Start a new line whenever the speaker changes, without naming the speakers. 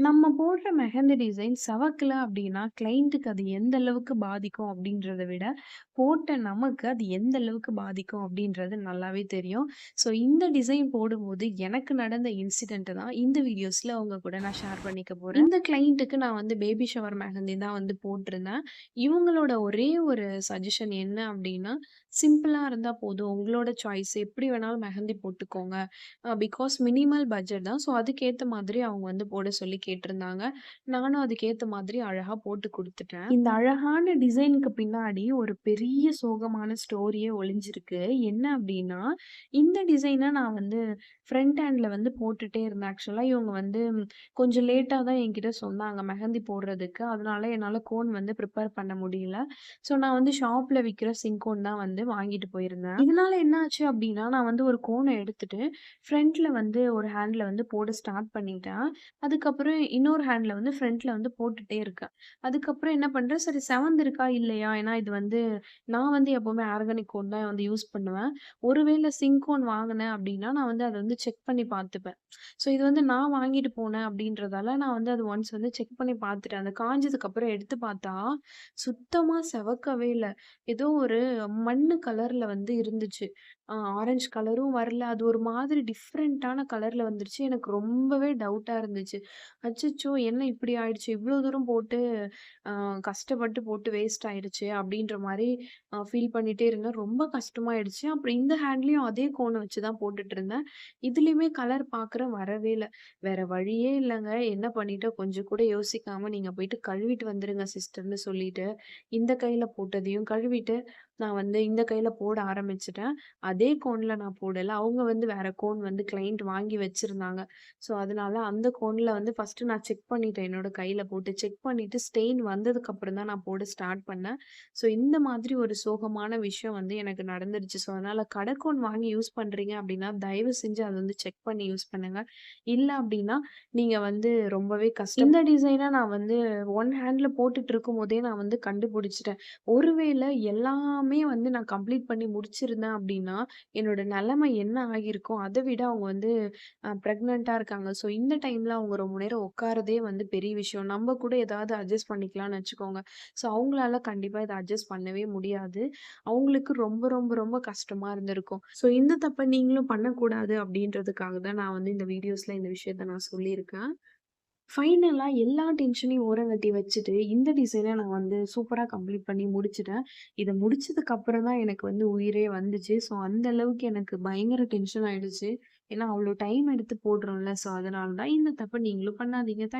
நம்ம போடுற மெஹந்தி டிசைன் சவக்கல அப்டின்னா, கிளையன்ட்டுக்கு அது எந்த அளவுக்கு பாதிக்கும் அப்டின்றத விட, போட்ட நமக்கு அது எந்த அளவுக்கு பாதிக்கும் அப்டின்றது நல்லாவே தெரியும். ஸோ இந்த டிசைன் போடும்போது எனக்கு நடந்த இன்சிடென்ட் தான் இந்த வீடியோஸ்ல உங்க கூட நான் ஷேர் பண்ணிக்க போறேன். இந்த கிளையன்ட்டுக்கு நான் வந்து பேபி ஷவர் மெஹந்தி தான் வந்து போட்டிருந்தேன். இவங்களோட ஒரே ஒரு சஜஷன் என்ன அப்டின்னா, சிம்பிளா இருந்தா போதும். உங்களோட சாய்ஸ் எப்டி வேணாலும் மெஹந்தி போட்டுக்கோங்க. பிகாஸ் மினிமல் பட்ஜெட் தான். ஸோ அதுக்கேத்த மாதிரி அவங்க வந்து போட சொல்லி கேட்டிருந்தாங்க. நானும் அதுக்கேத்த மாதிரி அழகா போட்டு குடுத்துட்டேன். இந்த அழகான டிசைனுக்கு பின்னாடி ஒரு பெரிய சோகமான ஸ்டோரியே ஒளிஞ்சிருக்கு. என்ன அப்டின்னா, இந்த டிசைன நான் வந்து ஃப்ரண்ட் ஹேண்ட்ல வந்து போட்டுட்டே இருந்தேன். ஆக்சுவலா இவங்க வந்து கொஞ்சம் லேட்டா தான் என்கிட்ட சொன்னாங்க மெஹந்தி போடுறதுக்கு. அதனால என்னால கோன் வந்து ப்ரிப்பேர் பண்ண முடியல. ஸோ நான் வந்து ஷாப்ல விக்கிற சிங்கோன் தான் வந்து வாங்கிட்டு போயிருந்தேன். இதனால என்ன ஆச்சு அப்டின்னா, நான் வந்து ஒரு கோன எடுத்துட்டு ஃப்ரண்ட்ல வந்து ஒரு ஹேண்ட்ல வந்து போட ஸ்டார்ட் பண்ணிட்டேன். அதுக்கப்புறம் இன்னொரு ஹேண்ட்ல வந்து ஃப்ரண்ட்ல வந்து போட்டுட்டே இருக்கேன். அதுக்கப்புறம் என்ன பண்றேன், சரி செவந்திருக்கா இல்லையா? ஏன்னா இது வந்து நான் வந்து எப்பவுமே ஆர்கானிக் கோன் தான் வந்து யூஸ் பண்ணுவேன். ஒருவேள சிங்க் கோன் வாங்குனேன் அப்டின்னா, நான் வந்து அத வந்து செக் பண்ணி பார்த்துப்பேன். ஸோ இது வந்து நான் வாங்கிட்டு போனேன் அப்டின்றதால, நான் வந்து அது ஒன்ஸ் வந்து செக் பண்ணி பார்த்துட்டேன். அது காஞ்சதுக்கப்புறம் எடுத்து பார்த்தா, சுத்தமா செவக்கவே இல்ல. ஏதோ ஒரு மண்ணு கலர்ல வந்து இருந்துச்சு. ஆரஞ்சு கலரும் வரல. அது ஒரு மாதிரி டிஃப்ரெண்ட்டான கலர்ல வந்துருச்சு. எனக்கு ரொம்பவே டவுட்டா இருந்துச்சு. அச்சச்சோ! என்ன இப்படி ஆயிடுச்சு? இவ்ளோ தூரம் போட்டு அ கஷ்டப்பட்டு போட்டு வேஸ்ட் ஆயிடுச்சே! அப்படின்ற மாரி ஃபீல் பண்ணிட்டே இருந்தேன். ரொம்ப கஷ்டமாயிடுச்சு. அப்புறம் இந்த ஹேண்ட்லயும் அதே கோன வச்சு தான் போட்டுட்டுருந்தேன். இதுலயுமே கலர் பார்க்குறேன் வரவே இல்ல. வேற வழியே இல்லங்க. என்ன பண்ணிட்டேன், கொஞ்சம் கூட யோசிக்காம, "நீங்க போயிட்டு கழுவிட்டு வந்துருங்க சிஸ்டர்ன்னு" சொல்லிட்டு, இந்த கையில போட்டதையும் கழுவிட்டு, நான் வந்து இந்த கையில போட ஆரம்பிச்சுட்டேன். அதே கோன்ல நான் போடல. அவங்க வந்து வேற கோன் வந்து கிளையண்ட் வாங்கி வச்சிருந்தாங்க. ஸோ, அதனால அந்த கோன்ல வந்து ஃபர்ஸ்ட்டு நான் செக் பண்ணிட்டேன். என்னோட கையில போட்டு செக் பண்ணிட்டு ஸ்டெயின் வந்ததுக்கப்புறம் தான் நான் போட ஸ்டார்ட் பண்ணேன். ஸோ, இந்த மாதிரி ஒரு சோகமான விஷயம் வந்து எனக்கு நடந்துருச்சு. ஸோ, அதனால கடைக்கோன் வாங்கி யூஸ் பண்றீங்க அப்டின்னா, தயவு செஞ்சு அத வந்து செக் பண்ணி யூஸ் பண்ணுங்க. இல்ல அப்டின்னா, நீங்க வந்து ரொம்பவே இந்த டிசைன நான் வந்து ஒன் ஹேண்ட்ல போட்டுட்டு இருக்கும்போதே நான் வந்து கண்டுபிடிச்சுட்டேன். ஒருவேள எல்லாமே வந்து நான் கம்ப்ளீட் பண்ணி முடிச்சிருந்தேன் அப்டின்னா, என்னோட நெலைமை என்ன ஆகியிருக்கும், அத விட அவங்க வந்து பிரெக்னன்ட்டா இருக்காங்க. ஸோ இந்த டைம்ல அவங்க ரொம்ப நேரம் உட்கார்றதே வந்து பெரிய விஷயம். நம்ம கூட ஏதாவது அட்ஜஸ்ட் பண்ணிக்கலாம்னு வச்சுக்கோங்க. ஸோ அவங்களால கண்டிப்பா இத அட்ஜஸ்ட் பண்ணவே முடியாது. அவங்களுக்கு ரொம்ப ரொம்ப ரொம்ப கஷ்டமா இருந்திருக்கும். ஸோ இந்த தப்ப நீங்களும் பண்ணக்கூடாது அப்டின்றதுக்காக தான் நான் வந்து இந்த வீடியோஸ்ல இந்த விஷயத்த நான் சொல்லியிருக்கேன். ஃபைனலா எல்லா டென்ஷனையும் ஓரங்கட்டி வச்சுட்டு, இந்த டிசைன நான் வந்து சூப்பரா கம்ப்ளீட் பண்ணி முடிச்சுட்டேன். இத முடிச்சதுக்கு அப்புறம் தான் எனக்கு வந்து உயிரே வந்துச்சு. ஸோ, அந்த அளவுக்கு எனக்கு பயங்கர டென்ஷன் ஆயிடுச்சு. ஏன்னா, அவ்ளோ டைம் எடுத்து போடுறோம்ல. ஸோ, அதனால தான் இந்த தப்ப நீங்களும் பண்ணாதீங்க.